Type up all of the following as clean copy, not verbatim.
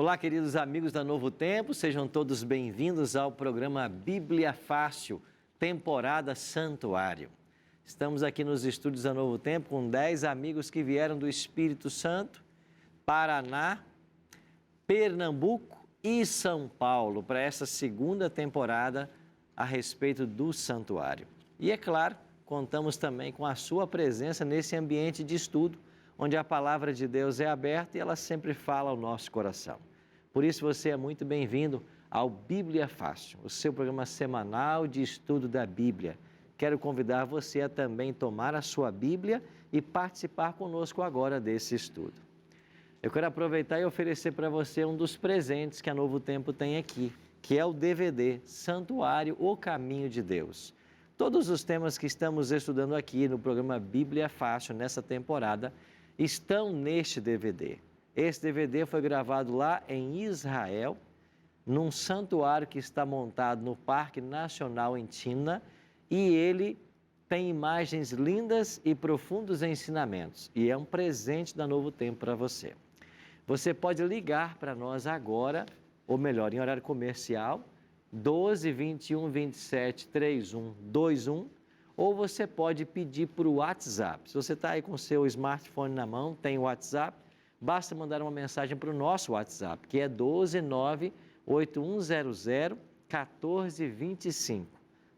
Olá, queridos amigos da Novo Tempo, sejam todos bem-vindos ao programa Bíblia Fácil, temporada Santuário. Estamos aqui nos estúdios da Novo Tempo com 10 amigos que vieram do Espírito Santo, Paraná, Pernambuco e São Paulo para essa segunda temporada a respeito do Santuário. E é claro, contamos também com a sua presença nesse ambiente de estudo, onde a palavra de Deus é aberta e ela sempre fala ao nosso coração. Por isso você é muito bem-vindo ao Bíblia Fácil, o seu programa semanal de estudo da Bíblia. Quero convidar você a também tomar a sua Bíblia e participar conosco agora desse estudo. Eu quero aproveitar e oferecer para você um dos presentes que a Novo Tempo tem aqui, que é o DVD Santuário, o Caminho de Deus. Todos os temas que estamos estudando aqui no programa Bíblia Fácil nessa temporada estão neste DVD. Esse DVD foi gravado lá em Israel, num santuário que está montado no Parque Nacional em Timna, e ele tem imagens lindas e profundos ensinamentos, e é um presente da Novo Tempo para você. Você pode ligar para nós agora, ou melhor, em horário comercial, 12 21 27 31 21, ou você pode pedir por WhatsApp. Se você está aí com o seu smartphone na mão, tem o WhatsApp, basta mandar uma mensagem para o nosso WhatsApp, que é 12981001425.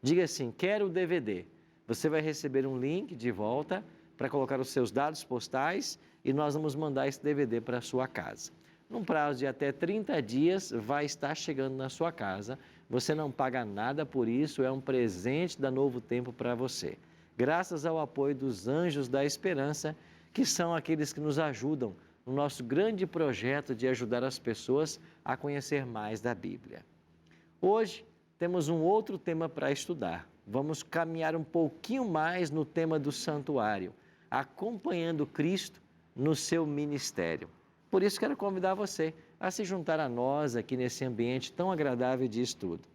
Diga assim, quero o DVD. Você vai receber um link de volta para colocar os seus dados postais e nós vamos mandar esse DVD para a sua casa. Num prazo de até 30 dias, vai estar chegando na sua casa. Você não paga nada por isso, é um presente da Novo Tempo para você. Graças ao apoio dos Anjos da Esperança, que são aqueles que nos ajudam no nosso grande projeto de ajudar as pessoas a conhecer mais da Bíblia. Hoje temos um outro tema para estudar. Vamos caminhar um pouquinho mais no tema do santuário, acompanhando Cristo no seu ministério. Por isso quero convidar você a se juntar a nós aqui nesse ambiente tão agradável de estudo.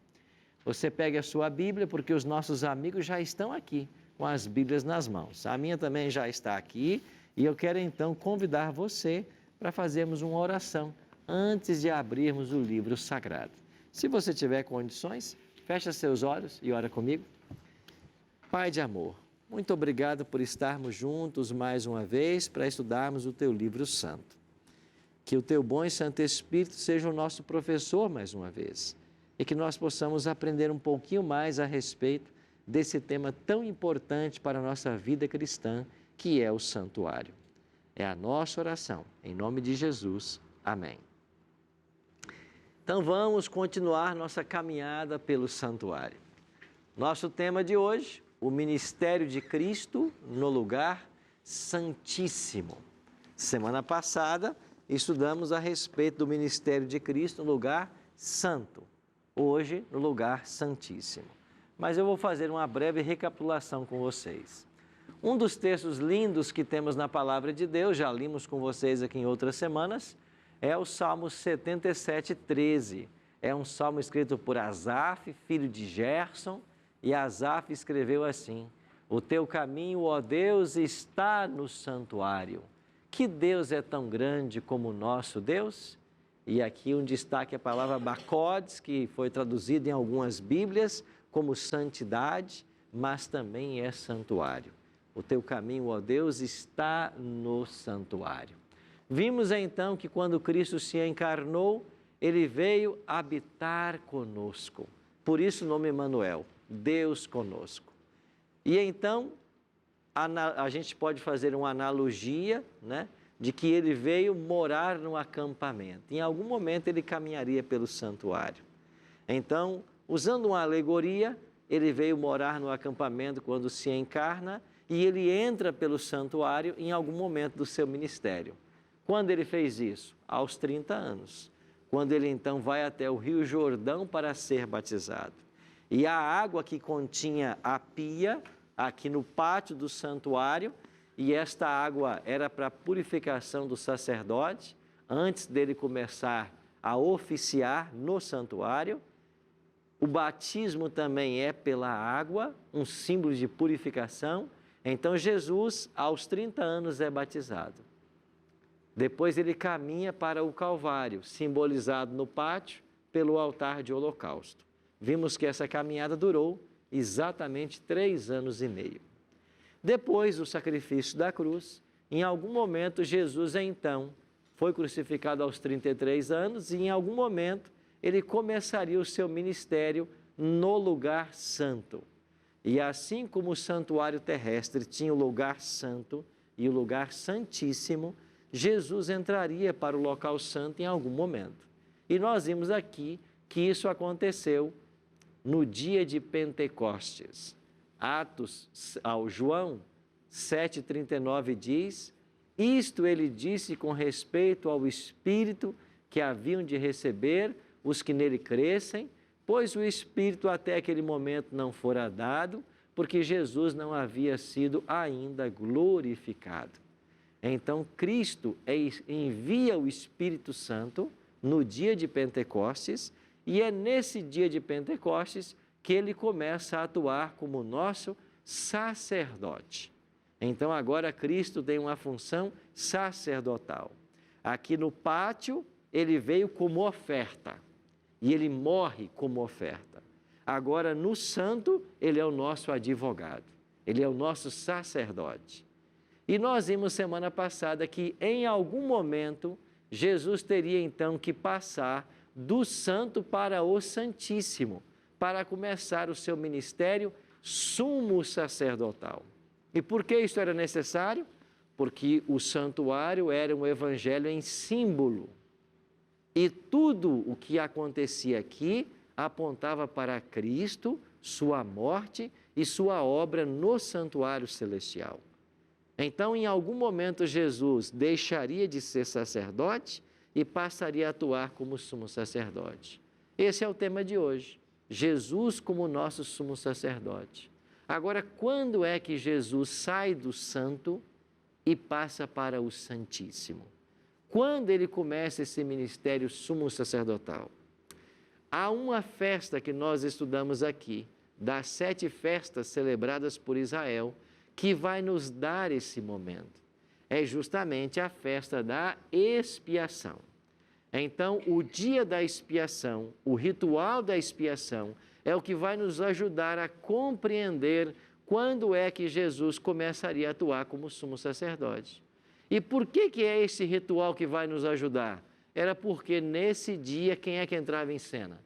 Você pegue a sua Bíblia, porque os nossos amigos já estão aqui com as Bíblias nas mãos. A minha também já está aqui e eu quero então convidar você para fazermos uma oração antes de abrirmos o livro sagrado. Se você tiver condições, feche seus olhos e ora comigo. Pai de amor, muito obrigado por estarmos juntos mais uma vez para estudarmos o Teu livro santo. Que o Teu bom e Santo Espírito seja o nosso professor mais uma vez e que nós possamos aprender um pouquinho mais a respeito desse tema tão importante para a nossa vida cristã, que é o santuário. É a nossa oração, em nome de Jesus. Amém. Então vamos continuar nossa caminhada pelo santuário. Nosso tema de hoje, o ministério de Cristo no lugar santíssimo. Semana passada, estudamos a respeito do ministério de Cristo no lugar santo, hoje no lugar santíssimo. Mas eu vou fazer uma breve recapitulação com vocês. Um dos textos lindos que temos na Palavra de Deus, já limos com vocês aqui em outras semanas, é o Salmo 77:13. É um salmo escrito por Asaf, filho de Gerson, e Asaf escreveu assim: o teu caminho, ó Deus, está no santuário. Que Deus é tão grande como o nosso Deus? E aqui um destaque a palavra bacodes, que foi traduzida em algumas Bíblias como santidade, mas também é santuário. O teu caminho, ó Deus, está no santuário. Vimos então que quando Cristo se encarnou, Ele veio habitar conosco. Por isso o nome Emanuel, Deus conosco. E então a gente pode fazer uma analogia, né, de que Ele veio morar no acampamento. Em algum momento Ele caminharia pelo santuário. Então, usando uma alegoria, Ele veio morar no acampamento quando se encarna e Ele entra pelo santuário em algum momento do seu ministério. Quando Ele fez isso? Aos 30 anos. quando ele então vai até o Rio Jordão para ser batizado. E a água que continha a pia, aqui no pátio do santuário, e esta água era para a purificação do sacerdote, antes dele começar a oficiar no santuário. O batismo também é pela água, um símbolo de purificação. Então Jesus, aos 30 anos, é batizado. Depois ele caminha para o Calvário, simbolizado no pátio pelo altar de holocausto. Vimos que essa caminhada durou exatamente 3 anos e meio. Depois do sacrifício da cruz, em algum momento Jesus então foi crucificado aos 33 anos e em algum momento ele começaria o seu ministério no lugar santo. E assim como o santuário terrestre tinha o lugar santo e o lugar santíssimo, Jesus entraria para o local santo em algum momento. E nós vimos aqui que isso aconteceu no dia de Pentecostes. João 7,39 diz: isto ele disse com respeito ao Espírito que haviam de receber os que nele crescem, pois o Espírito até aquele momento não fora dado, porque Jesus não havia sido ainda glorificado. Então, Cristo envia o Espírito Santo no dia de Pentecostes, e é nesse dia de Pentecostes que ele começa a atuar como nosso sacerdote. Então, agora Cristo tem uma função sacerdotal. Aqui no pátio, ele veio como oferta, e ele morre como oferta. Agora, no santo, ele é o nosso advogado, ele é o nosso sacerdote. E nós vimos semana passada que, em algum momento, Jesus teria então que passar do santo para o santíssimo, para começar o seu ministério sumo sacerdotal. E por que isso era necessário? Porque o santuário era um evangelho em símbolo. E tudo o que acontecia aqui apontava para Cristo, sua morte e sua obra no santuário celestial. Então, em algum momento, Jesus deixaria de ser sacerdote e passaria a atuar como sumo sacerdote. Esse é o tema de hoje. Jesus como nosso sumo sacerdote. Agora, quando é que Jesus sai do santo e passa para o santíssimo? Quando ele começa esse ministério sumo sacerdotal? Há uma festa que nós estudamos aqui, das 7 festas celebradas por Israel, que vai nos dar esse momento. É justamente a festa da expiação. Então, o dia da expiação, o ritual da expiação, é o que vai nos ajudar a compreender quando é que Jesus começaria a atuar como sumo sacerdote. E por que é esse ritual que vai nos ajudar? Era porque nesse dia, quem é que entrava em cena?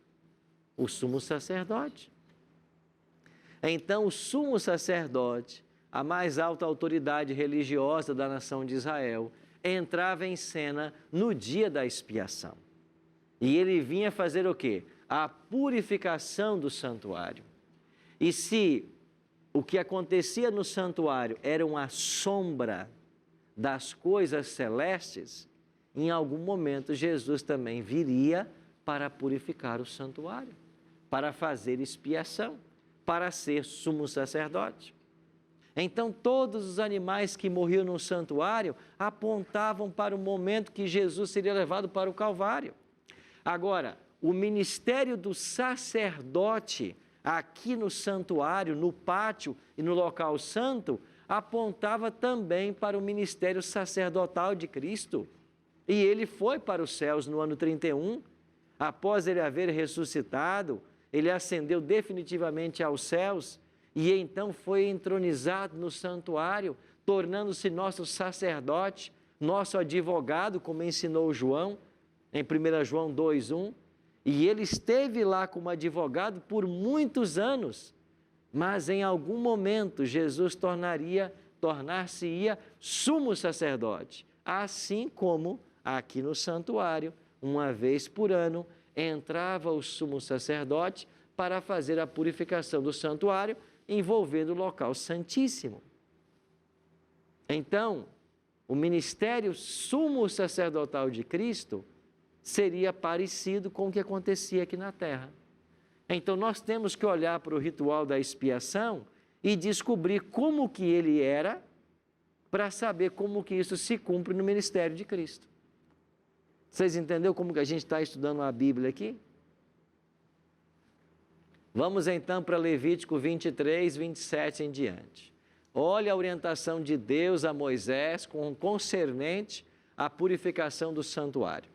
O sumo sacerdote. Então, o sumo sacerdote, a mais alta autoridade religiosa da nação de Israel, entrava em cena no dia da expiação. E ele vinha fazer o quê? A purificação do santuário. E se o que acontecia no santuário era uma sombra das coisas celestes, em algum momento Jesus também viria para purificar o santuário, para fazer expiação, para ser sumo sacerdote. Então, todos os animais que morriam no santuário apontavam para o momento que Jesus seria levado para o Calvário. Agora, o ministério do sacerdote aqui no santuário, no pátio e no local santo, apontava também para o ministério sacerdotal de Cristo. E ele foi para os céus no ano 31, após ele haver ressuscitado, ele ascendeu definitivamente aos céus e então foi entronizado no santuário, tornando-se nosso sacerdote, nosso advogado, como ensinou João, em 1 João 2,1. E ele esteve lá como advogado por muitos anos, mas em algum momento Jesus tornar-se-ia sumo sacerdote, assim como aqui no santuário, uma vez por ano, entrava o sumo sacerdote para fazer a purificação do santuário, envolvendo o local santíssimo. Então, o ministério sumo sacerdotal de Cristo seria parecido com o que acontecia aqui na terra. Então nós temos que olhar para o ritual da expiação e descobrir como que ele era, para saber como que isso se cumpre no ministério de Cristo. Vocês entenderam como que a gente está estudando a Bíblia aqui? Vamos então para Levítico 23, 27 em diante. Olha a orientação de Deus a Moisés concernente à purificação do santuário.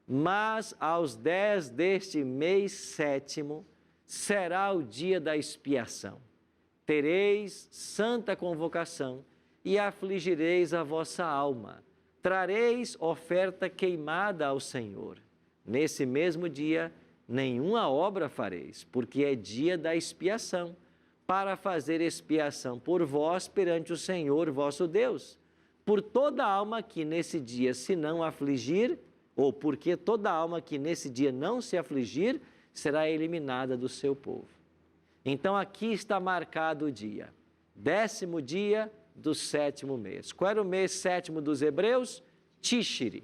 Mas aos 10 deste mês 7º será o dia da expiação. Tereis santa convocação e afligireis a vossa alma. Trareis oferta queimada ao Senhor. Nesse mesmo dia, nenhuma obra fareis, porque é dia da expiação, para fazer expiação por vós perante o Senhor vosso Deus. Por toda alma que nesse dia se não afligir, ou porque toda alma que nesse dia não se afligir, será eliminada do seu povo. Então aqui está marcado o dia, 10º dia do 7º mês. Qual era o mês 7º dos hebreus? Tishri.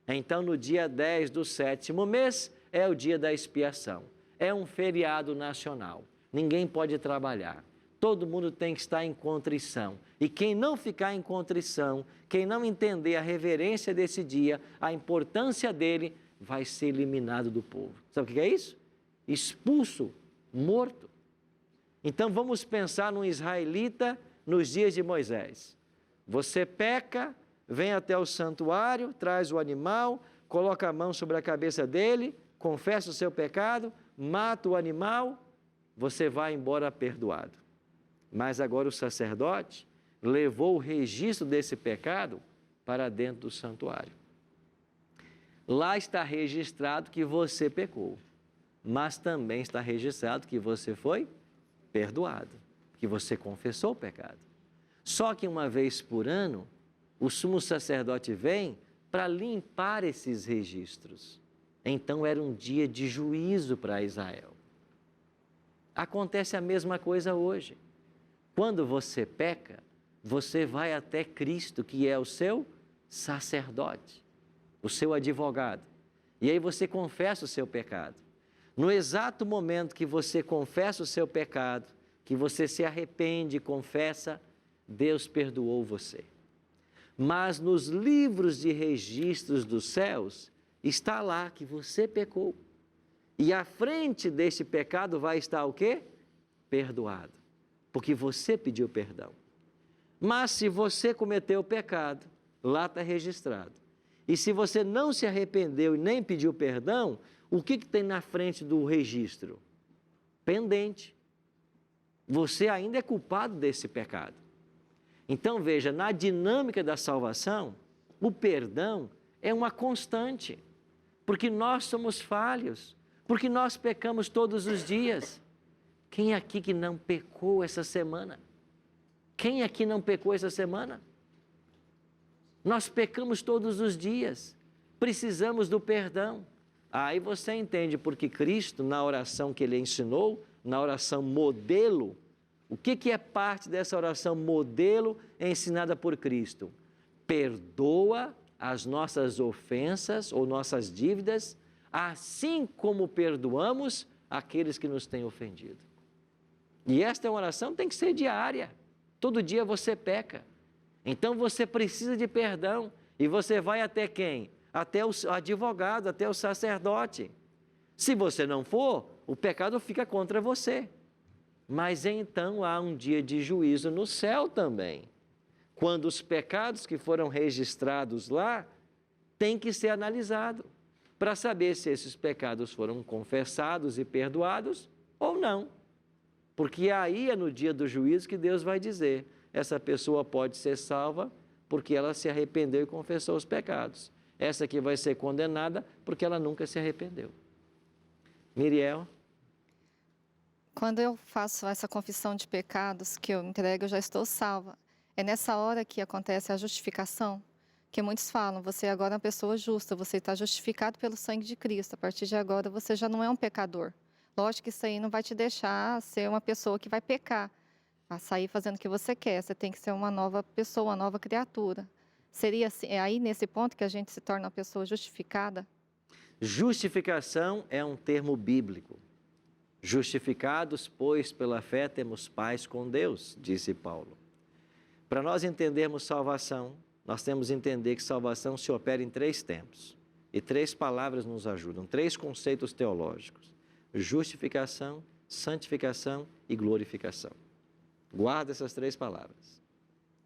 Então no dia 10 do 7º mês é o dia da expiação. É um feriado nacional. Ninguém pode trabalhar. Todo mundo tem que estar em contrição. E quem não ficar em contrição, quem não entender a reverência desse dia, a importância dele, vai ser eliminado do povo. Sabe o que é isso? Expulso, morto. Então vamos pensar num israelita nos dias de Moisés. Você peca, vem até o santuário, traz o animal, coloca a mão sobre a cabeça dele, confessa o seu pecado, mata o animal, você vai embora perdoado. Mas agora o sacerdote levou o registro desse pecado para dentro do santuário. Lá está registrado que você pecou, mas também está registrado que você foi perdoado, que você confessou o pecado. Só que uma vez por ano, o sumo sacerdote vem para limpar esses registros. Então era um dia de juízo para Israel. Acontece a mesma coisa hoje. Quando você peca, você vai até Cristo, que é o seu sacerdote, o seu advogado. E aí você confessa o seu pecado. No exato momento que você confessa o seu pecado, que você se arrepende e confessa, Deus perdoou você. Mas nos livros de registros dos céus, está lá que você pecou. E à frente deste pecado vai estar o quê? Perdoado. Porque você pediu perdão. Mas se você cometeu o pecado, lá está registrado. E se você não se arrependeu e nem pediu perdão, o que tem na frente do registro? Pendente. Você ainda é culpado desse pecado. Então veja, na dinâmica da salvação, o perdão é uma constante. Porque nós somos falhos. Porque nós pecamos todos os dias. Quem aqui que não pecou essa semana? Quem aqui não pecou essa semana? Nós pecamos todos os dias. Precisamos do perdão. Aí você entende porque Cristo, na oração que Ele ensinou, na oração modelo, o que é parte dessa oração modelo ensinada por Cristo? Perdoa as nossas ofensas ou nossas dívidas, assim como perdoamos aqueles que nos têm ofendido. E esta é uma oração que tem que ser diária. Todo dia você peca. Então você precisa de perdão. E você vai até quem? Até o advogado, até o sacerdote. Se você não for, o pecado fica contra você. Mas então há um dia de juízo no céu também. Quando os pecados que foram registrados lá têm que ser analisados para saber se esses pecados foram confessados e perdoados ou não. Porque aí é no dia do juízo que Deus vai dizer, essa pessoa pode ser salva porque ela se arrependeu e confessou os pecados. Essa aqui vai ser condenada porque ela nunca se arrependeu. Miriel? Quando eu faço essa confissão de pecados que eu entrego, eu já estou salva. É nessa hora que acontece a justificação, que muitos falam, você agora é uma pessoa justa, você está justificado pelo sangue de Cristo. A partir de agora você já não é um pecador. Lógico que isso aí não vai te deixar ser uma pessoa que vai pecar, a sair fazendo o que você quer. Você tem que ser uma nova pessoa, uma nova criatura. Seria assim, é aí nesse ponto que a gente se torna uma pessoa justificada? Justificação é um termo bíblico. Justificados, pois, pela fé temos paz com Deus, disse Paulo. Para nós entendermos salvação, nós temos que entender que salvação se opera em 3 tempos. E 3 palavras nos ajudam, 3 conceitos teológicos: justificação, santificação e glorificação. Guarda essas 3 palavras: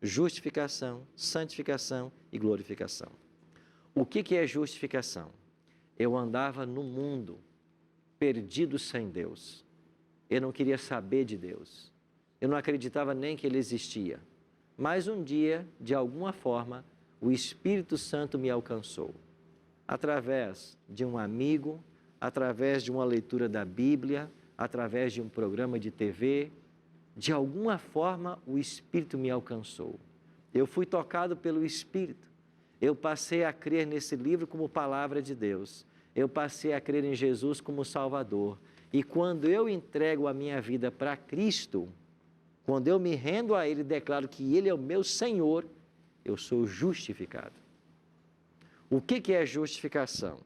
justificação, santificação e glorificação. O que é justificação? Eu andava no mundo, perdido sem Deus. Eu não queria saber de Deus. Eu não acreditava nem que Ele existia. Mas um dia, de alguma forma, o Espírito Santo me alcançou. Através de um amigo, através de uma leitura da Bíblia, através de um programa de TV, de alguma forma o Espírito me alcançou. Eu fui tocado pelo Espírito. Eu passei a crer nesse livro como palavra de Deus. Eu passei a crer em Jesus como Salvador. E quando eu entrego a minha vida para Cristo, quando eu me rendo a Ele e declaro que Ele é o meu Senhor, eu sou justificado. O que é justificação?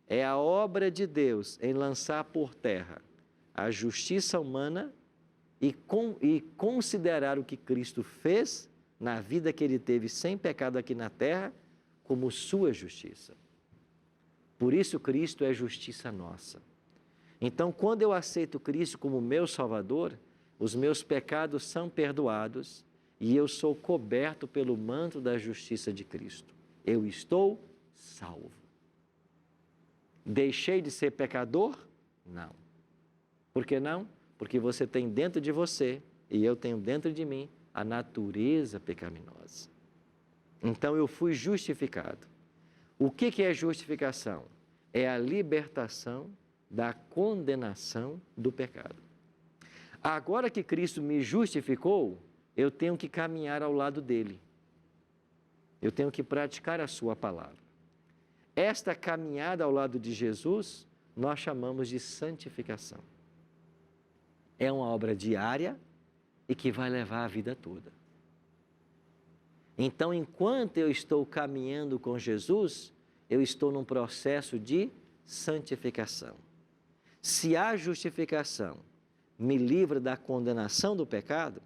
É a obra de Deus em lançar por terra a justiça humana e considerar o que Cristo fez na vida que Ele teve sem pecado aqui na terra como sua justiça. Por isso Cristo é justiça nossa. Então, quando eu aceito Cristo como meu Salvador, os meus pecados são perdoados e eu sou coberto pelo manto da justiça de Cristo. Eu estou salvo. Deixei de ser pecador? Não. Por que não? Porque você tem dentro de você e eu tenho dentro de mim a natureza pecaminosa. Então eu fui justificado. O que é justificação? É a libertação da condenação do pecado. Agora que Cristo me justificou, eu tenho que caminhar ao lado dele. Eu tenho que praticar a sua palavra. Esta caminhada ao lado de Jesus, nós chamamos de santificação. É uma obra diária e que vai levar a vida toda. Então, enquanto eu estou caminhando com Jesus, eu estou num processo de santificação. Se a justificação me livra da condenação do pecado,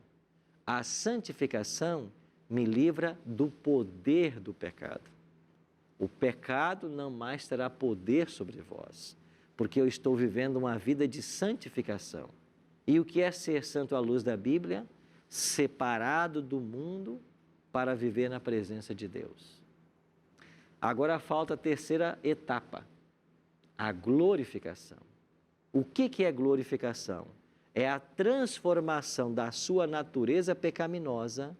a santificação me livra do poder do pecado. O pecado não mais terá poder sobre vós, porque eu estou vivendo uma vida de santificação. E o que é ser santo à luz da Bíblia? Separado do mundo para viver na presença de Deus. Agora falta a terceira etapa, a glorificação. O que é glorificação? É a transformação da sua natureza pecaminosa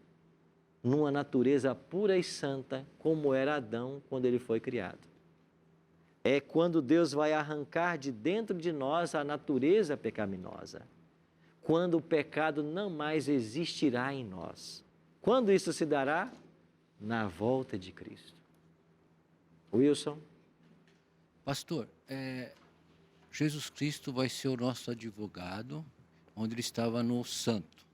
numa natureza pura e santa, como era Adão quando ele foi criado. É quando Deus vai arrancar de dentro de nós a natureza pecaminosa. Quando o pecado não mais existirá em nós. Quando isso se dará? Na volta de Cristo. Wilson? Pastor, Jesus Cristo vai ser o nosso advogado, onde ele estava no santo.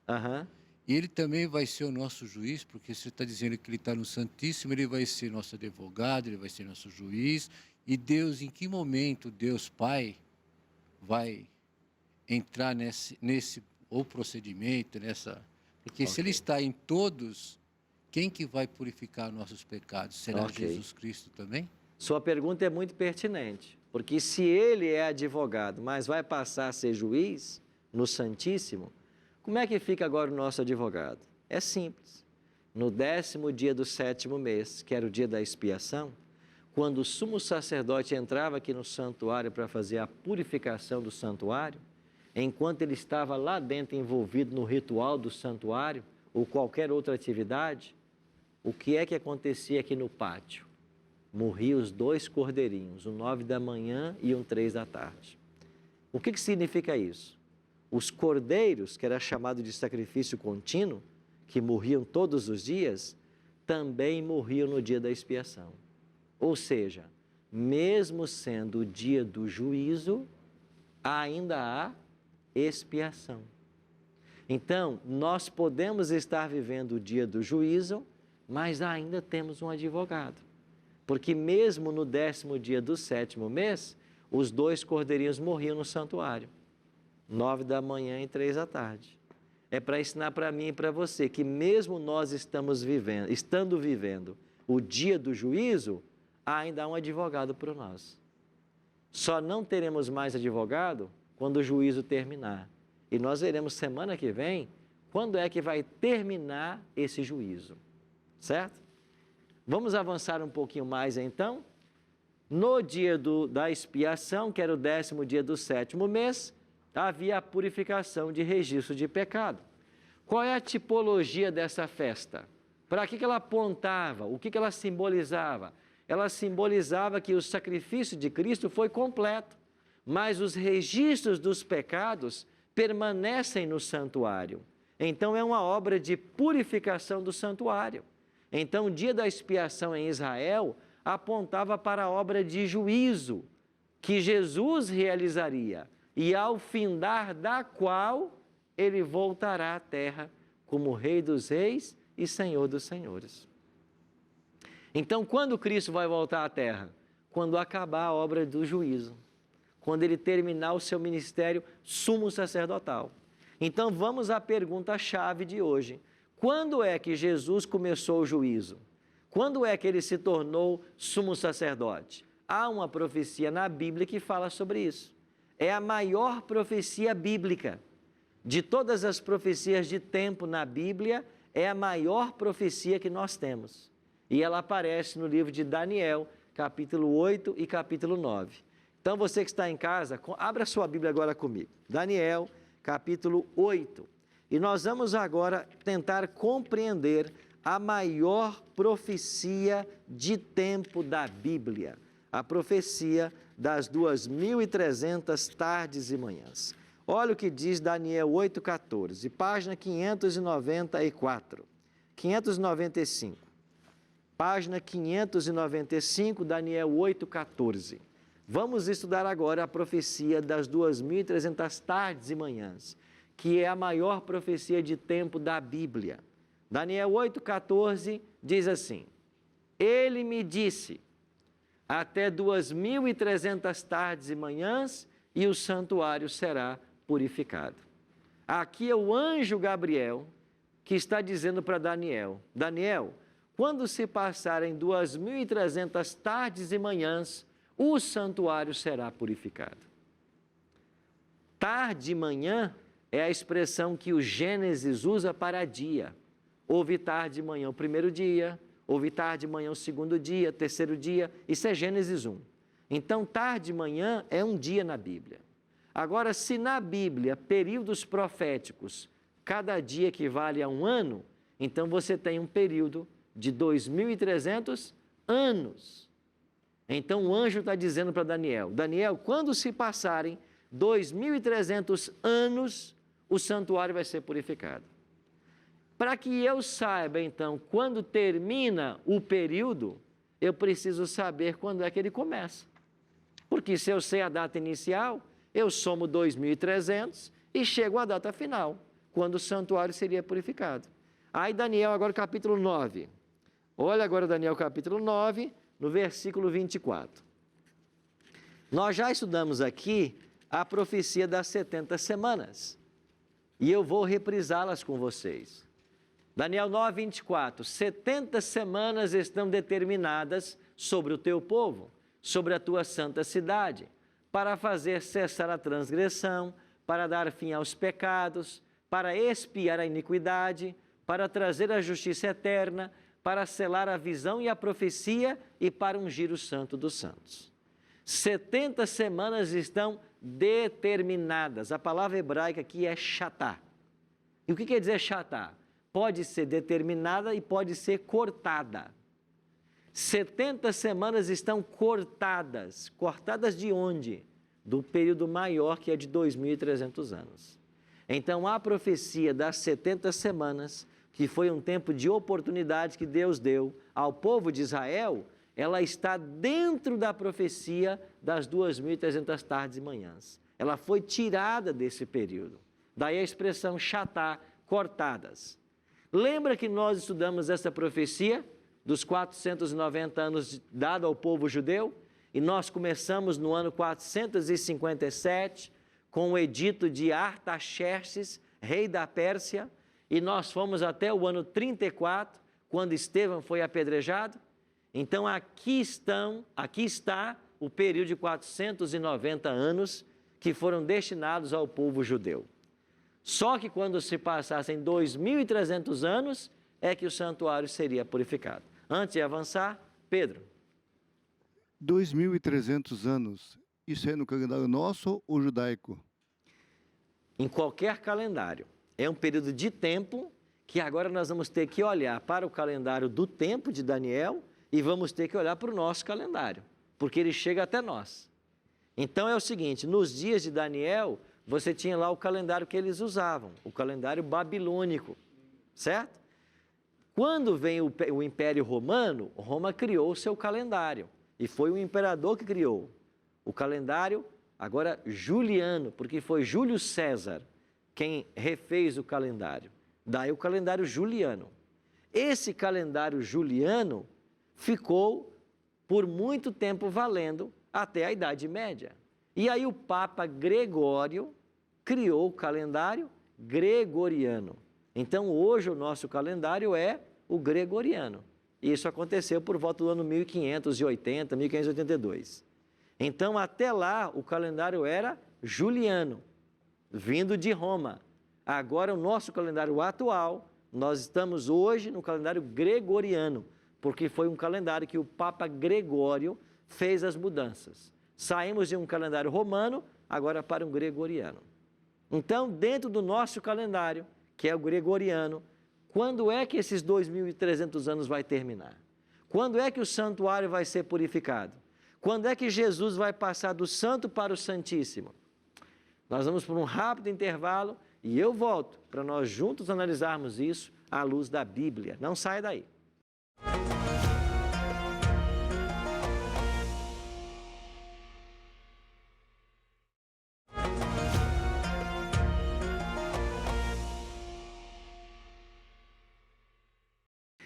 E ele também vai ser o nosso juiz, porque você está dizendo que ele está no Santíssimo, ele vai ser nosso advogado, ele vai ser nosso juiz. E Deus, em que momento Deus Pai vai entrar nesse ou procedimento, porque se ele está em todos, quem que vai purificar nossos pecados? Será Jesus Cristo também? Sua pergunta é muito pertinente, porque se ele é advogado, mas vai passar a ser juiz no Santíssimo, como é que fica agora o nosso advogado? É simples. No 10º dia do 7º mês, que era o dia da expiação, quando o sumo sacerdote entrava aqui no santuário para fazer a purificação do santuário, enquanto ele estava lá dentro envolvido no ritual do santuário ou qualquer outra atividade, o que é que acontecia aqui no pátio? Morriam os 2 cordeirinhos, um 9 da manhã e um 3 da tarde. O que significa isso? Os cordeiros, que era chamado de sacrifício contínuo, que morriam todos os dias, também morriam no dia da expiação. Ou seja, mesmo sendo o dia do juízo, ainda há expiação. Então, nós podemos estar vivendo o dia do juízo, mas ainda temos um advogado. Porque mesmo no 10º dia do 7º mês, os 2 cordeirinhos morriam no santuário. 9 da manhã e 3 da tarde. É para ensinar para mim e para você que mesmo nós estando vivendo o dia do juízo, ainda há um advogado para nós. Só não teremos mais advogado quando o juízo terminar. E nós veremos semana que vem quando é que vai terminar esse juízo. Certo? Vamos avançar um pouquinho mais então. No dia da expiação, que era o 10º dia do 7º mês, havia a purificação de registro de pecado. Qual é a tipologia dessa festa? Para que ela apontava? O que ela simbolizava? Ela simbolizava que o sacrifício de Cristo foi completo, mas os registros dos pecados permanecem no santuário. Então é uma obra de purificação do santuário. Então o dia da expiação em Israel apontava para a obra de juízo que Jesus realizaria e ao findar da qual ele voltará à terra como Rei dos Reis e Senhor dos Senhores. Então, quando Cristo vai voltar à terra? Quando acabar a obra do juízo, quando ele terminar o seu ministério sumo sacerdotal. Então, vamos à pergunta-chave de hoje. Quando é que Jesus começou o juízo? Quando é que ele se tornou sumo sacerdote? Há uma profecia na Bíblia que fala sobre isso. É a maior profecia bíblica. De todas as profecias de tempo na Bíblia, é a maior profecia que nós temos. E ela aparece no livro de Daniel, capítulo 8 e capítulo 9. Então, você que está em casa, abra sua Bíblia agora comigo. Daniel, capítulo 8. E nós vamos agora tentar compreender a maior profecia de tempo da Bíblia. A profecia das 2.300 tardes e manhãs. Olha o que diz Daniel 8,14, página 594, 595. Página 595, Daniel 8,14. Vamos estudar agora a profecia das 2.300 tardes e manhãs, que é a maior profecia de tempo da Bíblia. Daniel 8,14 diz assim: Ele me disse, até 2.300 tardes e manhãs, e o santuário será purificado. Aqui é o anjo Gabriel que está dizendo para Daniel: Daniel, quando se passarem 2.300 tardes e manhãs, o santuário será purificado. Tarde e manhã é a expressão que o Gênesis usa para dia. Houve tarde e manhã o primeiro dia, houve tarde e manhã o segundo dia, terceiro dia, isso é Gênesis 1. Então, tarde e manhã é um dia na Bíblia. Agora, se na Bíblia, períodos proféticos, cada dia equivale a um ano, então você tem um período de 2.300 anos. Então, o anjo está dizendo para Daniel, Daniel, quando se passarem 2.300 anos, o santuário vai ser purificado. Para que eu saiba, então, quando termina o período, eu preciso saber quando é que ele começa. Porque se eu sei a data inicial, eu somo 2.300 e chego à data final, quando o santuário seria purificado. Aí Daniel, agora capítulo 9. Olha agora Daniel capítulo 9, no versículo 24. Nós já estudamos aqui a profecia das 70 semanas. E eu vou reprisá-las com vocês. Daniel 9, 24. 70 semanas estão determinadas sobre o teu povo, sobre a tua santa cidade, para fazer cessar a transgressão, para dar fim aos pecados, para expiar a iniquidade, para trazer a justiça eterna, para selar a visão e a profecia e para ungir o santo dos santos. 70 semanas estão determinadas. A palavra hebraica aqui é shatá. E o que quer dizer shatá? Pode ser determinada e pode ser cortada. 70 semanas estão cortadas. Cortadas de onde? Do período maior, que é de 2.300 anos. Então, a profecia das 70 semanas, que foi um tempo de oportunidade que Deus deu ao povo de Israel, ela está dentro da profecia das 2.300 tardes e manhãs. Ela foi tirada desse período. Daí a expressão shatá, cortadas. Lembra que nós estudamos essa profecia dos 490 anos dado ao povo judeu? E nós começamos no ano 457, com o edito de Artaxerxes, rei da Pérsia, e nós fomos até o ano 34, quando Estevão foi apedrejado. Então aqui está o período de 490 anos que foram destinados ao povo judeu. Só que quando se passassem 2.300 anos, é que o santuário seria purificado. Antes de avançar, Pedro. 2.300 anos, isso é no calendário nosso ou judaico? Em qualquer calendário. É um período de tempo que agora nós vamos ter que olhar para o calendário do tempo de Daniel e vamos ter que olhar para o nosso calendário, porque ele chega até nós. Então é o seguinte, nos dias de Daniel, você tinha lá o calendário que eles usavam, o calendário babilônico, certo? Quando vem o Império Romano, Roma criou o seu calendário, e foi o imperador que criou o calendário, agora juliano, porque foi Júlio César quem refez o calendário. Daí o calendário juliano. Esse calendário juliano ficou por muito tempo valendo até a Idade Média. E aí o Papa Gregório criou o calendário gregoriano. Então hoje o nosso calendário é o gregoriano. E isso aconteceu por volta do ano 1580, 1582. Então até lá o calendário era juliano, vindo de Roma. Agora o nosso calendário atual, nós estamos hoje no calendário gregoriano, porque foi um calendário que o Papa Gregório fez as mudanças. Saímos de um calendário romano, agora para um gregoriano. Então, dentro do nosso calendário, que é o gregoriano, quando é que esses 2.300 anos vai terminar? Quando é que o santuário vai ser purificado? Quando é que Jesus vai passar do santo para o santíssimo? Nós vamos por um rápido intervalo e eu volto para nós juntos analisarmos isso à luz da Bíblia. Não saia daí.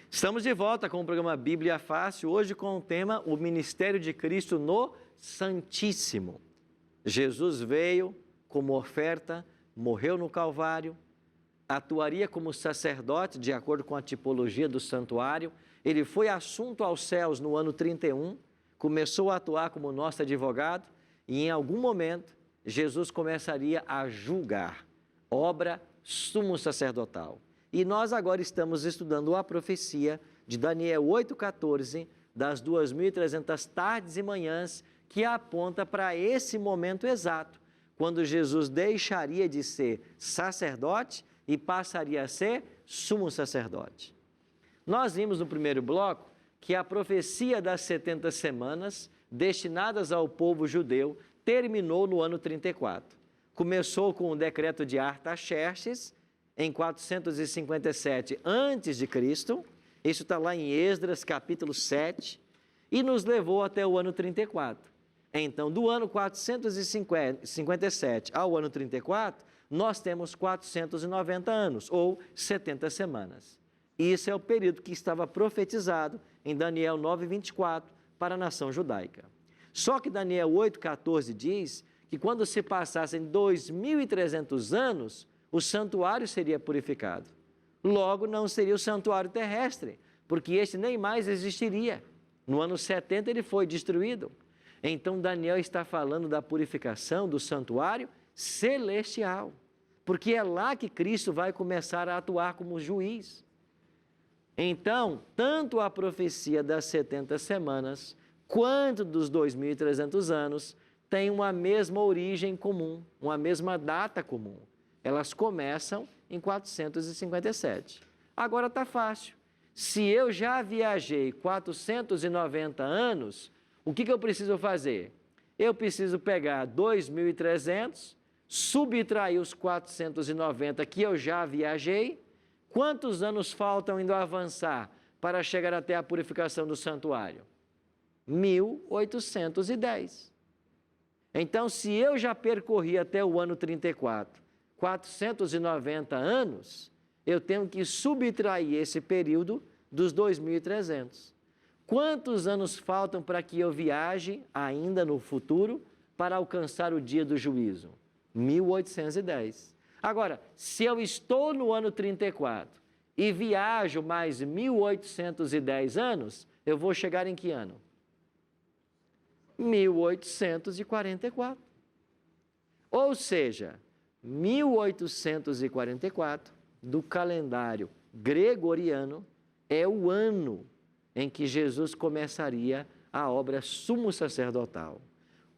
Estamos de volta com o programa Bíblia Fácil, hoje com o tema O Ministério de Cristo no Santíssimo. Jesus veio como oferta, morreu no Calvário, atuaria como sacerdote de acordo com a tipologia do santuário, ele foi assunto aos céus no ano 31, começou a atuar como nosso advogado e em algum momento Jesus começaria a julgar, obra sumo sacerdotal. E nós agora estamos estudando a profecia de Daniel 8,14, das 2.300 tardes e manhãs, que aponta para esse momento exato, quando Jesus deixaria de ser sacerdote e passaria a ser sumo sacerdote. Nós vimos no primeiro bloco que a profecia das 70 semanas, destinadas ao povo judeu, terminou no ano 34. Começou com o decreto de Artaxerxes, em 457 a.C., isso está lá em Esdras, capítulo 7, e nos levou até o ano 34. Então, do ano 457 ao ano 34, nós temos 490 anos, ou 70 semanas. Isso é o período que estava profetizado em Daniel 9:24 para a nação judaica. Só que Daniel 8,14 diz que quando se passassem 2.300 anos, o santuário seria purificado. Logo, não seria o santuário terrestre, porque este nem mais existiria. No ano 70 ele foi destruído. Então Daniel está falando da purificação do santuário celestial, porque é lá que Cristo vai começar a atuar como juiz. Então, tanto a profecia das 70 semanas, quanto dos 2.300 anos, tem uma mesma origem comum, uma mesma data comum. Elas começam em 457. Agora está fácil. Se eu já viajei 490 anos, o que eu preciso fazer? Eu preciso pegar 2.300, subtrair os 490 que eu já viajei. Quantos anos faltam indo avançar para chegar até a purificação do santuário? 1.810. Então, se eu já percorri até o ano 34, 490 anos, eu tenho que subtrair esse período dos 2.300. Quantos anos faltam para que eu viaje ainda no futuro para alcançar o dia do juízo? 1810. Agora, se eu estou no ano 34 e viajo mais 1810 anos, eu vou chegar em que ano? 1844. Ou seja, 1844 do calendário gregoriano é o ano em que Jesus começaria a obra sumo sacerdotal,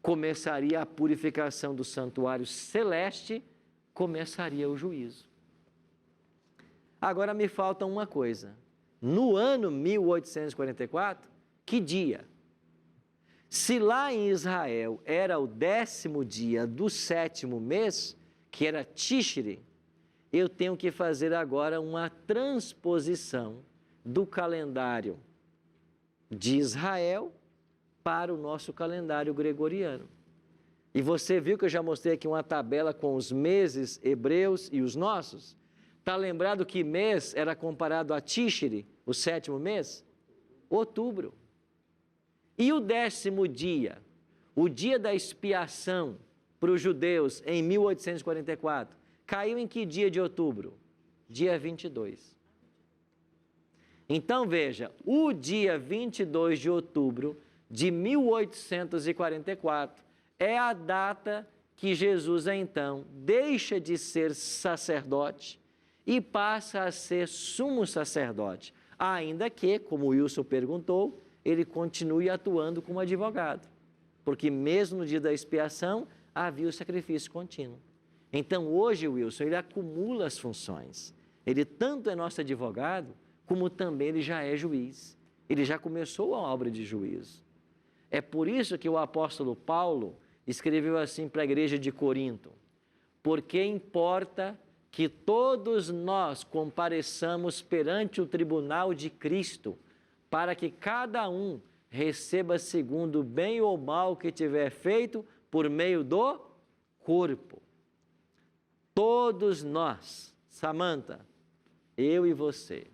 começaria a purificação do santuário celeste, começaria o juízo. Agora me falta uma coisa. No ano 1844, que dia? Se lá em Israel era o 10º dia do 7º mês, que era Tishri, eu tenho que fazer agora uma transposição do calendário de Israel para o nosso calendário gregoriano. E você viu que eu já mostrei aqui uma tabela com os meses hebreus e os nossos? Está lembrado que mês era comparado a Tishri, o 7º mês? Outubro. E o 10º dia, o dia da expiação para os judeus em 1844, caiu em que dia de outubro? Dia 22. Então veja, o dia 22 de outubro de 1844 é a data que Jesus então deixa de ser sacerdote e passa a ser sumo sacerdote, ainda que, como o Wilson perguntou, ele continue atuando como advogado, porque mesmo no dia da expiação havia o sacrifício contínuo. Então hoje, Wilson, ele acumula as funções, ele tanto é nosso advogado, como também ele já é juiz, ele já começou a obra de juízo. É por isso que o apóstolo Paulo escreveu assim para a igreja de Corinto: porque importa que todos nós compareçamos perante o tribunal de Cristo, para que cada um receba segundo o bem ou mal que tiver feito por meio do corpo. Todos nós, Samanta, eu e você,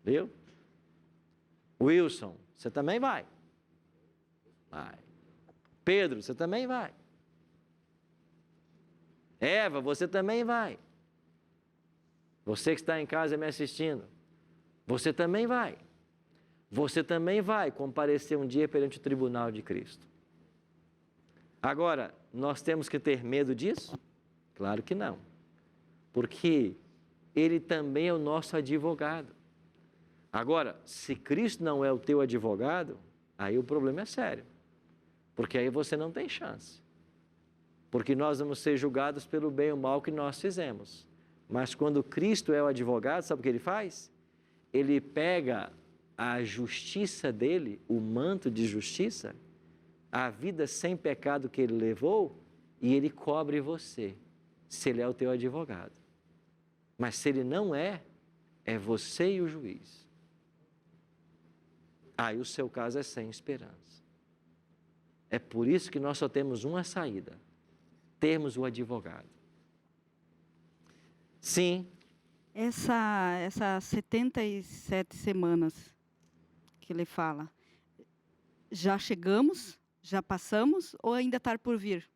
viu? Wilson, você também vai. Vai. Pedro, você também vai. Eva, você também vai. Você que está em casa me assistindo, você também vai. Você também vai comparecer um dia perante o tribunal de Cristo. Agora, nós temos que ter medo disso? Claro que não. Porque ele também é o nosso advogado. Agora, se Cristo não é o teu advogado, aí o problema é sério. Porque aí você não tem chance. Porque nós vamos ser julgados pelo bem ou mal que nós fizemos. Mas quando Cristo é o advogado, sabe o que ele faz? Ele pega a justiça dele, o manto de justiça, a vida sem pecado que ele levou, e ele cobre você, se ele é o teu advogado. Mas se ele não é, é você e o juiz. Aí o seu caso é sem esperança. É por isso que nós só temos uma saída: termos o advogado. Sim. Essas 77 semanas que ele fala, já chegamos, já passamos ou ainda está por vir?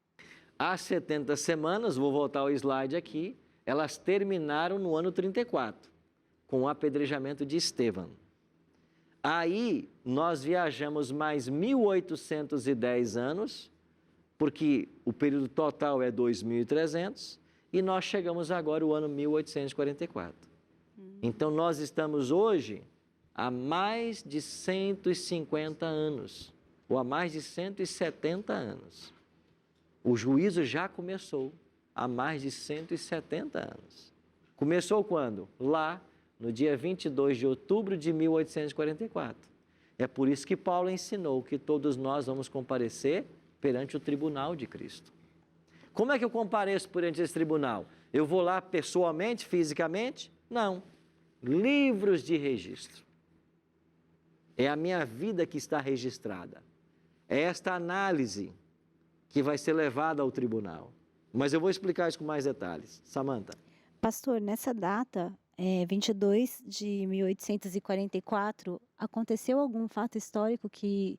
As 70 semanas, vou voltar ao slide aqui, elas terminaram no ano 34, com o apedrejamento de Estevão. Aí nós viajamos mais 1810 anos, porque o período total é 2.300, e nós chegamos agora ao ano 1844. Então nós estamos hoje há mais de 150 anos, ou há mais de 170 anos. O juízo já começou há mais de 170 anos. Começou quando? Lá, no dia 22 de outubro de 1844. É por isso que Paulo ensinou que todos nós vamos comparecer perante o tribunal de Cristo. Como é que eu compareço perante esse tribunal? Eu vou lá pessoalmente, fisicamente? Não. Livros de registro. É a minha vida que está registrada. É esta análise que vai ser levada ao tribunal. Mas eu vou explicar isso com mais detalhes. Samanta. Pastor, nessa data, 22 de 1844, aconteceu algum fato histórico que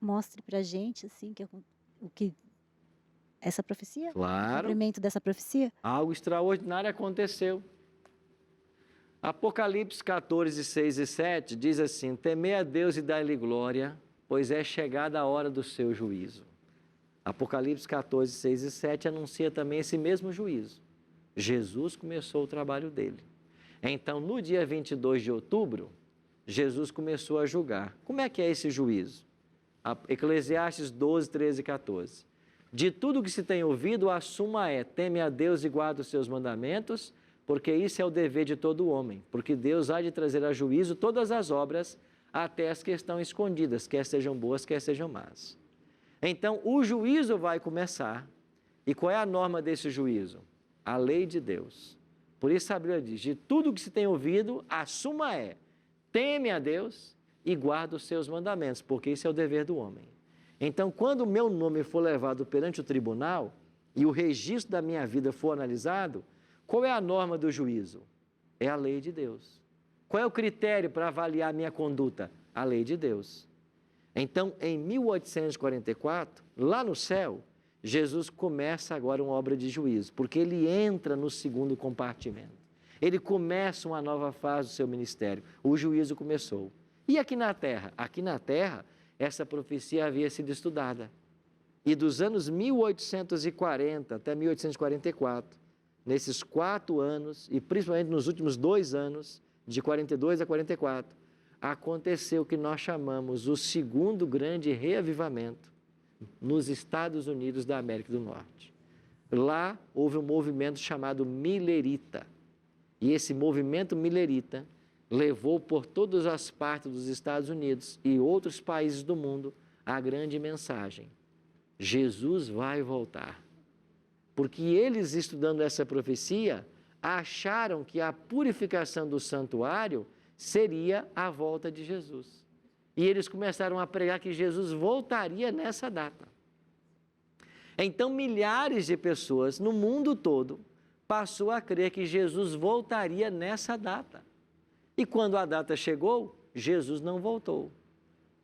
mostre para gente, assim, o que essa profecia? O Claro, cumprimento dessa profecia? algo extraordinário aconteceu. Apocalipse 14, 6 e 7 diz assim: temei a Deus e dai-lhe glória, pois é chegada a hora do seu juízo. Apocalipse 14, 6 e 7 anuncia também esse mesmo juízo. Jesus começou o trabalho dele. Então, no dia 22 de outubro, Jesus começou a julgar. Como é que é esse juízo? Eclesiastes 12, 13 e 14. De tudo que se tem ouvido, a suma é: teme a Deus e guarda os seus mandamentos, porque isso é o dever de todo homem, porque Deus há de trazer a juízo todas as obras, até as que estão escondidas, quer sejam boas, quer sejam más. Então, o juízo vai começar. E qual é a norma desse juízo? A lei de Deus. Por isso a Bíblia diz: de tudo que se tem ouvido, a suma é: teme a Deus e guarda os seus mandamentos, porque isso é o dever do homem. Então, quando o meu nome for levado perante o tribunal e o registro da minha vida for analisado, qual é a norma do juízo? É a lei de Deus. Qual é o critério para avaliar a minha conduta? A lei de Deus. Então, em 1844, lá no céu, Jesus começa agora uma obra de juízo, porque ele entra no segundo compartimento. Ele começa uma nova fase do seu ministério. O juízo começou. E aqui na Terra? Aqui na Terra, essa profecia havia sido estudada. E dos anos 1840 até 1844, nesses 4 anos, e principalmente nos últimos 2 anos, de 42 a 44, aconteceu o que nós chamamos o segundo grande reavivamento nos Estados Unidos da América do Norte. Lá houve um movimento chamado Millerita. E esse movimento Millerita levou por todas as partes dos Estados Unidos e outros países do mundo a grande mensagem: Jesus vai voltar. Porque eles, estudando essa profecia, acharam que a purificação do santuário seria a volta de Jesus. E eles começaram a pregar que Jesus voltaria nessa data. Então, milhares de pessoas no mundo todo passou a crer que Jesus voltaria nessa data. E quando a data chegou, Jesus não voltou.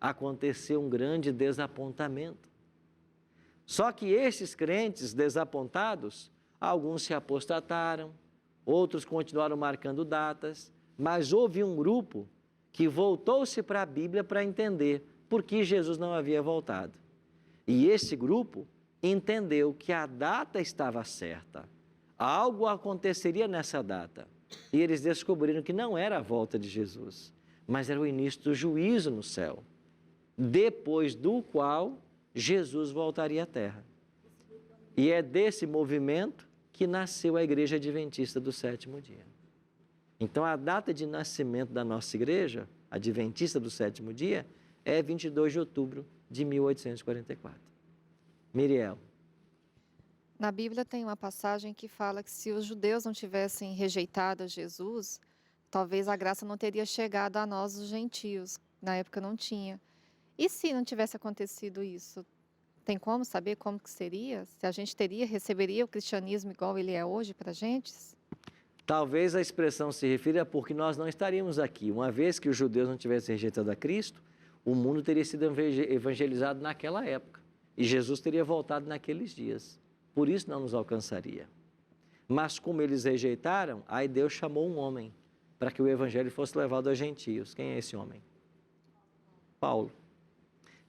Aconteceu um grande desapontamento. Só que esses crentes desapontados, alguns se apostataram, outros continuaram marcando datas, mas houve um grupo que voltou-se para a Bíblia para entender por que Jesus não havia voltado. E esse grupo entendeu que a data estava certa. Algo aconteceria nessa data. E eles descobriram que não era a volta de Jesus, mas era o início do juízo no céu, depois do qual Jesus voltaria à Terra. E é desse movimento que nasceu a Igreja Adventista do Sétimo Dia. Então, a data de nascimento da nossa igreja, Adventista do Sétimo Dia, é 22 de outubro de 1844. Miriel. Na Bíblia tem uma passagem que fala que se os judeus não tivessem rejeitado Jesus, talvez a graça não teria chegado a nós, os gentios. Na época não tinha. E se não tivesse acontecido isso? Tem como saber como que seria? Se a gente receberia o cristianismo igual ele é hoje para a gente? Talvez a expressão se refira porque nós não estaríamos aqui. Uma vez que os judeus não tivessem rejeitado a Cristo, o mundo teria sido evangelizado naquela época. E Jesus teria voltado naqueles dias. Por isso não nos alcançaria. Mas como eles rejeitaram, aí Deus chamou um homem para que o evangelho fosse levado aos gentios. Quem é esse homem? Paulo.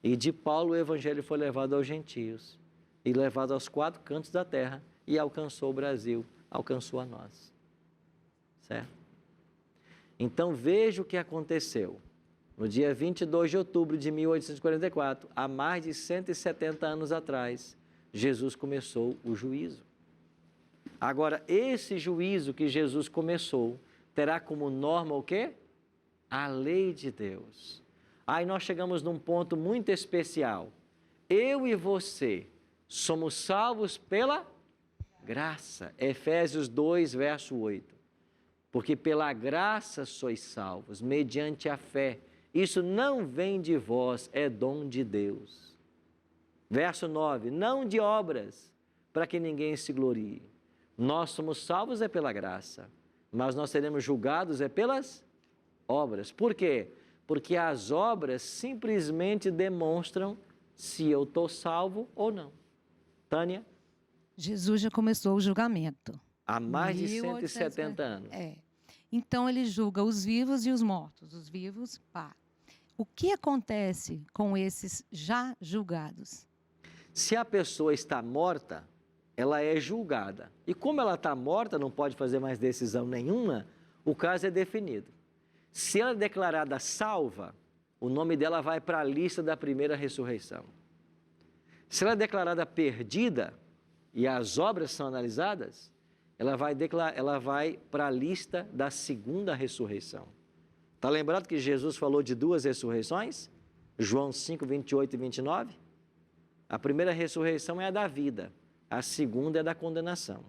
E de Paulo o evangelho foi levado aos gentios e levado aos 4 cantos da terra e alcançou o Brasil, alcançou a nós. Certo? Então veja o que aconteceu. No dia 22 de outubro de 1844, há mais de 170 anos atrás, Jesus começou o juízo. Agora, esse juízo que Jesus começou terá como norma o quê? A lei de Deus. Aí nós chegamos num ponto muito especial. Eu e você somos salvos pela graça. Efésios 2, verso 8. Porque pela graça sois salvos, mediante a fé. Isso não vem de vós, é dom de Deus. Verso 9. Não de obras, para que ninguém se glorie. Nós somos salvos é pela graça, mas nós seremos julgados é pelas obras. Por quê? Porque as obras simplesmente demonstram se eu estou salvo ou não. Tânia? Jesus já começou o julgamento. Há mais de 170 anos. É. Então ele julga os vivos e os mortos. Os vivos, pá. O que acontece com esses já julgados? Se a pessoa está morta, ela é julgada. E como ela está morta, não pode fazer mais decisão nenhuma, o caso é definido. Se ela é declarada salva, o nome dela vai para a lista da primeira ressurreição. Se ela é declarada perdida e as obras são analisadas, ela vai para a lista da segunda ressurreição. Está lembrado que Jesus falou de 2 ressurreições? João 5, 28 e 29? A primeira ressurreição é a da vida, a segunda é da condenação.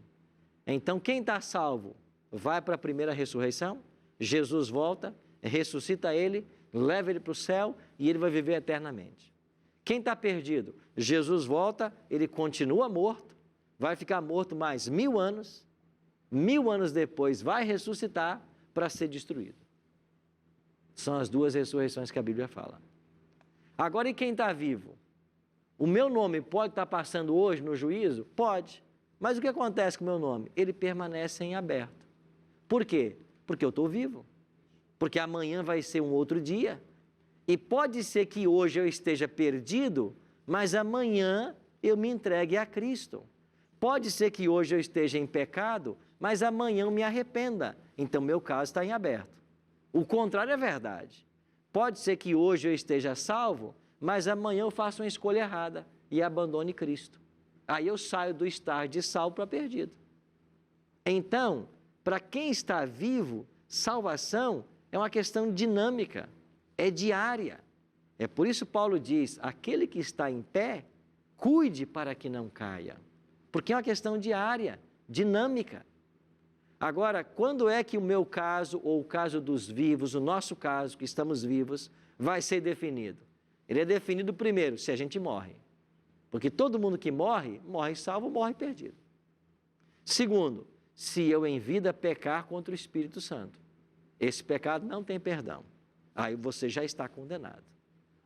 Então, quem está salvo vai para a primeira ressurreição, Jesus volta, ressuscita ele, leva ele para o céu e ele vai viver eternamente. Quem está perdido? Jesus volta, ele continua morto, vai ficar morto mais 1000 anos, 1000 anos depois vai ressuscitar para ser destruído. São as 2 ressurreições que a Bíblia fala. Agora, e quem está vivo? O meu nome pode estar passando hoje no juízo? Pode. Mas o que acontece com o meu nome? Ele permanece em aberto. Por quê? Porque eu estou vivo. Porque amanhã vai ser um outro dia. E pode ser que hoje eu esteja perdido, mas amanhã eu me entregue a Cristo. Pode ser que hoje eu esteja em pecado, mas amanhã eu me arrependa. Então, meu caso está em aberto. O contrário é verdade. Pode ser que hoje eu esteja salvo, mas amanhã eu faço uma escolha errada e abandone Cristo. Aí eu saio do estar de salvo para perdido. Então, para quem está vivo, salvação é uma questão dinâmica, é diária. É por isso Paulo diz, aquele que está em pé, cuide para que não caia. Porque é uma questão diária, dinâmica. Agora, quando é que o meu caso, ou o caso dos vivos, o nosso caso, que estamos vivos, vai ser definido? Ele é definido primeiro, se a gente morre. Porque todo mundo que morre, morre salvo, morre perdido. Segundo, se eu em vida pecar contra o Espírito Santo. Esse pecado não tem perdão. Aí você já está condenado.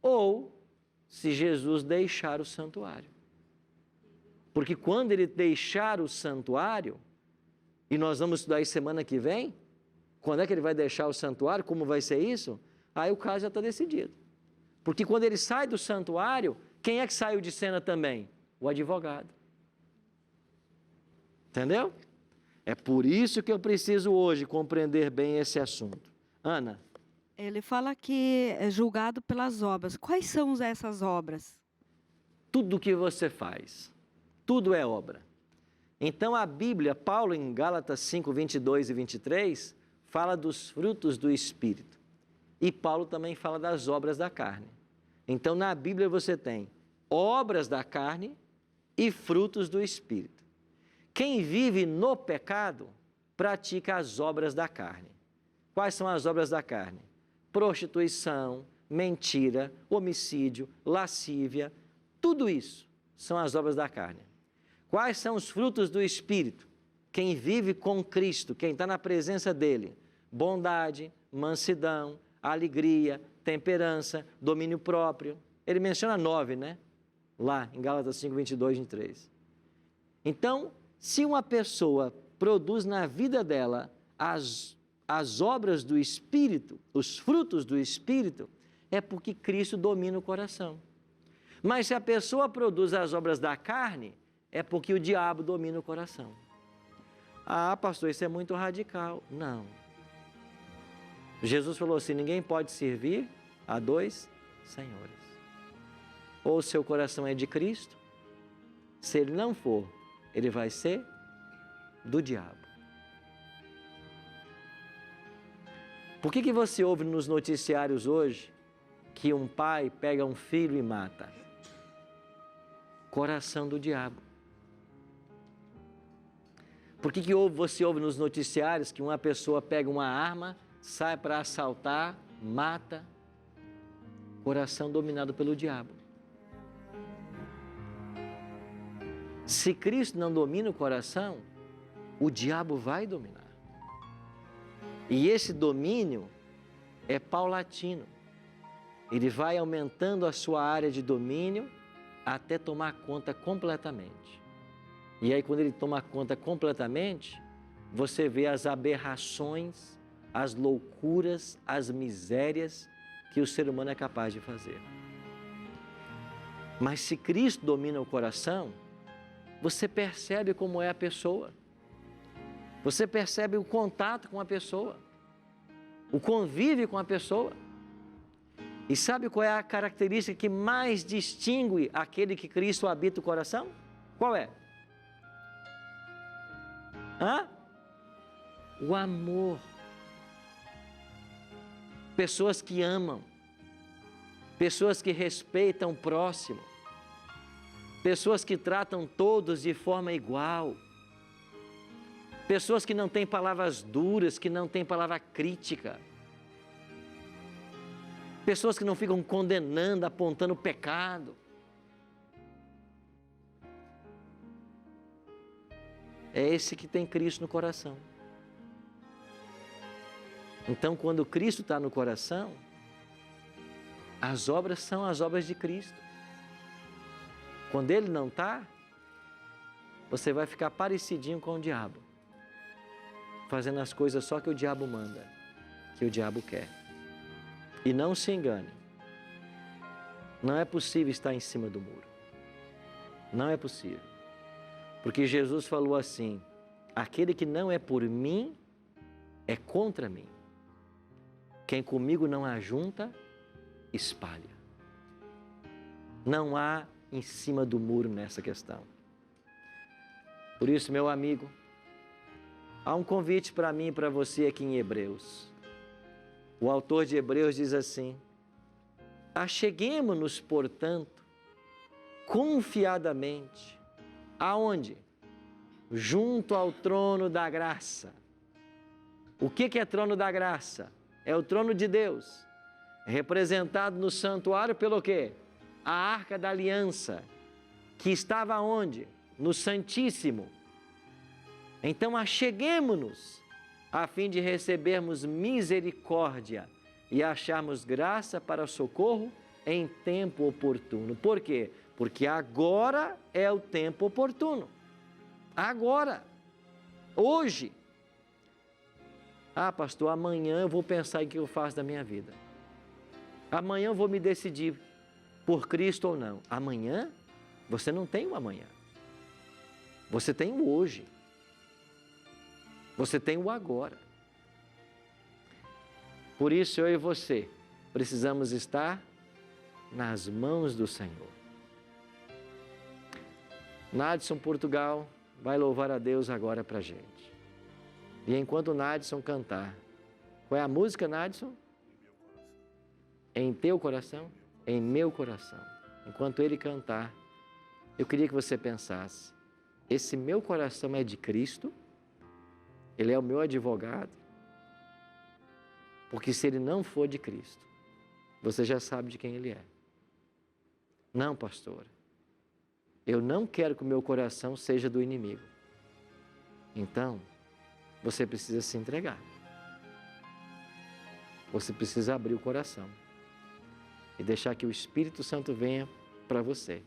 Ou, se Jesus deixar o santuário. Porque quando ele deixar o santuário, e nós vamos estudar isso semana que vem, quando é que ele vai deixar o santuário, como vai ser isso? Aí o caso já está decidido. Porque quando ele sai do santuário, quem é que saiu de cena também? O advogado. Entendeu? É por isso que eu preciso hoje compreender bem esse assunto. Ana? Ele fala que é julgado pelas obras. Quais são essas obras? Tudo que você faz, tudo é obra. Então a Bíblia, Paulo em Gálatas 5, 22 e 23, fala dos frutos do Espírito. E Paulo também fala das obras da carne. Então na Bíblia você tem obras da carne e frutos do Espírito. Quem vive no pecado, pratica as obras da carne. Quais são as obras da carne? Prostituição, mentira, homicídio, lascívia, tudo isso são as obras da carne. Quais são os frutos do Espírito? Quem vive com Cristo, quem está na presença dEle, bondade, mansidão, alegria, temperança, domínio próprio. Ele menciona 9, né? Lá em Gálatas 5, 22 e 23. Então, se uma pessoa produz na vida dela as obras do Espírito, os frutos do Espírito, é porque Cristo domina o coração. Mas se a pessoa produz as obras da carne, é porque o diabo domina o coração. Ah, pastor, isso é muito radical. Não. Jesus falou assim, ninguém pode servir a 2 senhores. Ou seu coração é de Cristo, se ele não for, ele vai ser do diabo. Por que você ouve nos noticiários hoje que um pai pega um filho e mata? Coração do diabo. Por que você ouve nos noticiários que uma pessoa pega uma arma, sai para assaltar, mata? Coração dominado pelo diabo. Se Cristo não domina o coração, o diabo vai dominar. E esse domínio é paulatino. Ele vai aumentando a sua área de domínio até tomar conta completamente. E aí, quando ele toma conta completamente, você vê as aberrações, as loucuras, as misérias que o ser humano é capaz de fazer. Mas se Cristo domina o coração, você percebe como é a pessoa. Você percebe o contato com a pessoa, o convívio com a pessoa. E sabe qual é a característica que mais distingue aquele que Cristo habita o coração? Qual é? O amor. Pessoas que amam, pessoas que respeitam o próximo, pessoas que tratam todos de forma igual, pessoas que não têm palavras duras, que não têm palavra crítica, pessoas que não ficam condenando, apontando o pecado. É esse que tem Cristo no coração. Então, quando Cristo está no coração, as obras são as obras de Cristo. Quando Ele não está, você vai ficar parecidinho com o diabo, fazendo as coisas só que o diabo manda, que o diabo quer. E não se engane, não é possível estar em cima do muro. Não é possível. Porque Jesus falou assim: aquele que não é por mim, é contra mim. Quem comigo não ajunta, espalha. Não há em cima do muro nessa questão. Por isso, meu amigo, há um convite para mim e para você aqui em Hebreus. O autor de Hebreus diz assim: acheguemo-nos, portanto, confiadamente. Aonde? Junto ao trono da graça. O que é trono da graça? É o trono de Deus, representado no santuário pelo quê? A Arca da Aliança, que estava onde? No Santíssimo. Então, acheguemo-nos, a fim de recebermos misericórdia e acharmos graça para socorro em tempo oportuno. Por quê? Porque agora é o tempo oportuno. Agora. Hoje. Ah, pastor, amanhã eu vou pensar em que eu faço da minha vida. Amanhã eu vou me decidir por Cristo ou não. Amanhã, você não tem um amanhã. Você tem o hoje. Você tem o agora. Por isso, eu e você precisamos estar nas mãos do Senhor. Nadson Portugal vai louvar a Deus agora para a gente. E enquanto o Nadson cantar, qual é a música, Nadson? Em teu coração? Em meu coração. Enquanto ele cantar, eu queria que você pensasse: esse meu coração é de Cristo? Ele é o meu advogado? Porque se ele não for de Cristo, você já sabe de quem ele é. Não, pastor, eu não quero que o meu coração seja do inimigo. Então, você precisa se entregar. Você precisa abrir o coração e deixar que o Espírito Santo venha para você.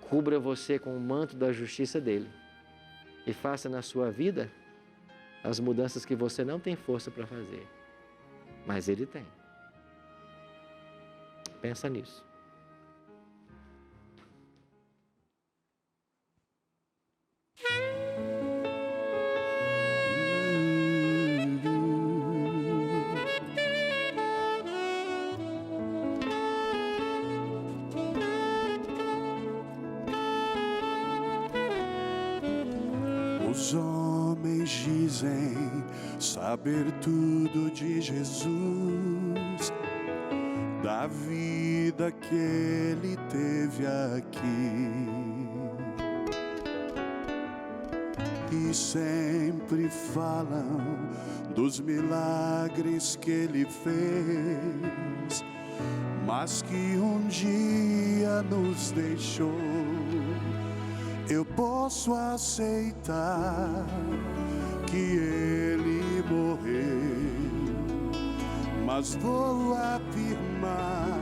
Cubra você com o manto da justiça dele e faça na sua vida as mudanças que você não tem força para fazer, mas ele tem. Pensa nisso. Os homens dizem saber tudo de Jesus, da vida que ele teve aqui, e sempre falam dos milagres que ele fez, mas que um dia nos deixou. eu posso aceitar que ele morreu, mas vou afirmar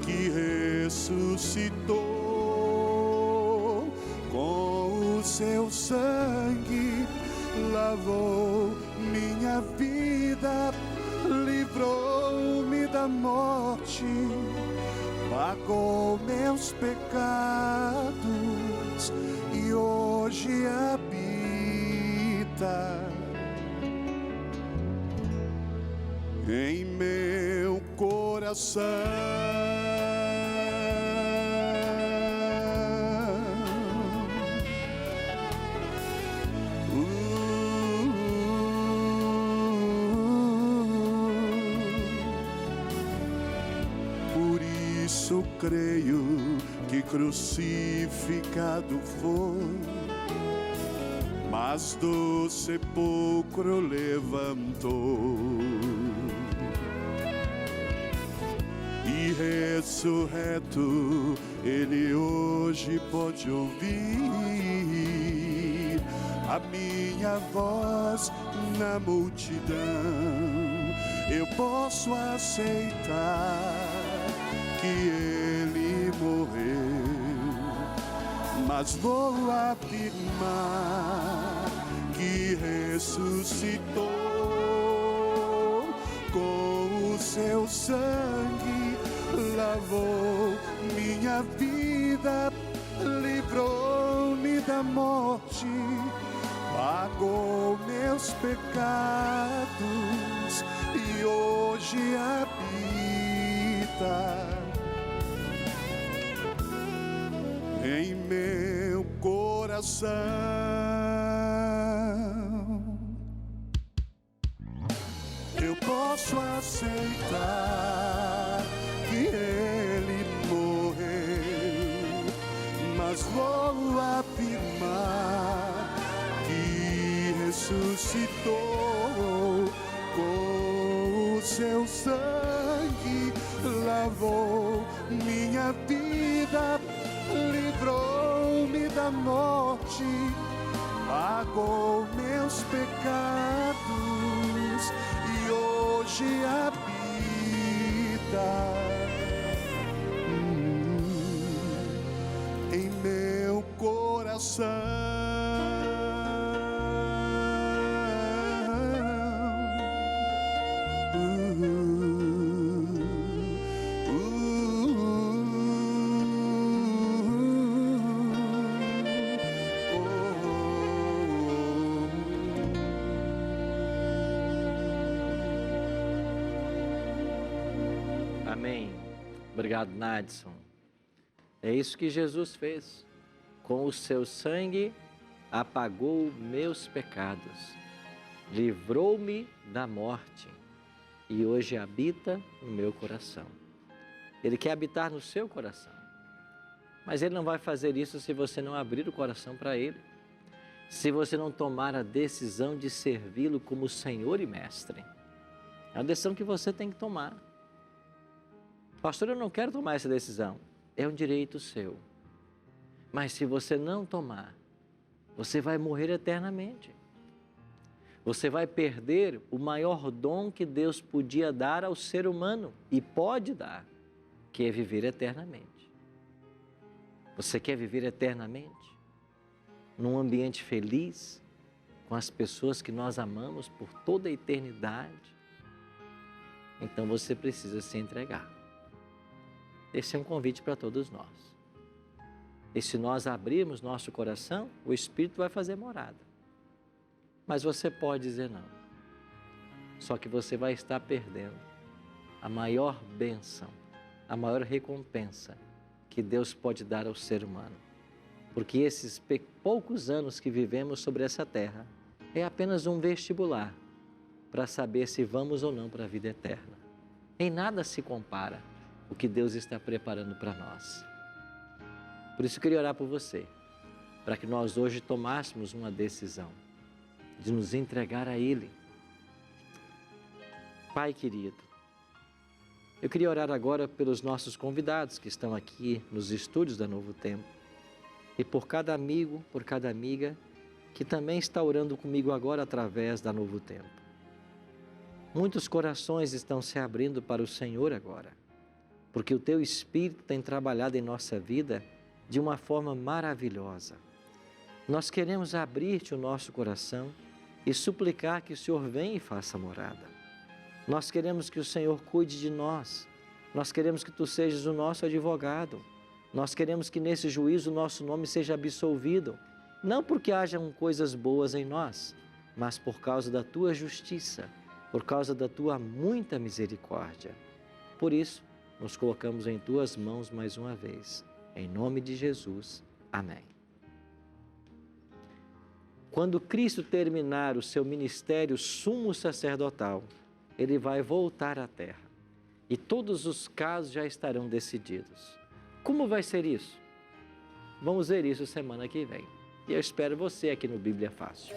que ressuscitou. Com o seu sangue lavou minha vida, livrou-me da morte, pagou meus pecados e hoje habita em meu coração. Por isso creio que crucificado foi, mas do sepulcro levantou, e ressurreto ele hoje pode ouvir a minha voz na multidão. Eu posso aceitar que ele morreu, mas vou afirmar que ressuscitou. Com o seu sangue lavou minha vida, livrou-me da morte, pagou meus pecados e hoje habita em meu coração. Eu posso aceitar que ele morreu, mas vou afirmar que ressuscitou. Com o seu sangue lavou minha vida, livrou-me da morte, pagou meus pecados e hoje habita em meu coração. Amém. Obrigado, Nadson. É isso que Jesus fez. Com o seu sangue apagou meus pecados, livrou-me da morte e hoje habita no meu coração. Ele quer habitar no seu coração, mas Ele não vai fazer isso se você não abrir o coração para Ele, se você não tomar a decisão de servi-lo como Senhor e Mestre. É uma decisão que você tem que tomar. Pastor, eu não quero tomar essa decisão. É um direito seu. Mas se você não tomar, você vai morrer eternamente. Você vai perder o maior dom que Deus podia dar ao ser humano e pode dar, que é viver eternamente. Você quer viver eternamente? Num ambiente feliz, com as pessoas que nós amamos por toda a eternidade? Então você precisa se entregar. Esse é um convite para todos nós. E se nós abrirmos nosso coração, o Espírito vai fazer morada. Mas você pode dizer não. Só que você vai estar perdendo a maior bênção, a maior recompensa que Deus pode dar ao ser humano. Porque esses poucos anos que vivemos sobre essa terra é apenas um vestibular para saber se vamos ou não para a vida eterna. Em nada se compara o que Deus está preparando para nós. Por isso eu queria orar por você, para que nós hoje tomássemos uma decisão de nos entregar a Ele. Pai querido, eu queria orar agora pelos nossos convidados que estão aqui nos estúdios da Novo Tempo. e por cada amigo, por cada amiga que também está orando comigo agora através da Novo Tempo. Muitos corações estão se abrindo para o Senhor agora, porque o Teu Espírito tem trabalhado em nossa vida de uma forma maravilhosa. Nós queremos abrir-te o nosso coração e suplicar que o Senhor venha e faça morada. Nós queremos que o Senhor cuide de nós. Nós queremos que Tu sejas o nosso advogado. Nós queremos que nesse juízo o nosso nome seja absolvido, não porque hajam coisas boas em nós, mas por causa da Tua justiça, por causa da Tua muita misericórdia. Por isso, nos colocamos em Tuas mãos mais uma vez. Em nome de Jesus. Amém. Quando Cristo terminar o seu ministério sumo sacerdotal, Ele vai voltar à terra e todos os casos já estarão decididos. Como vai ser isso? Vamos ver isso semana que vem. E eu espero você aqui no Bíblia Fácil.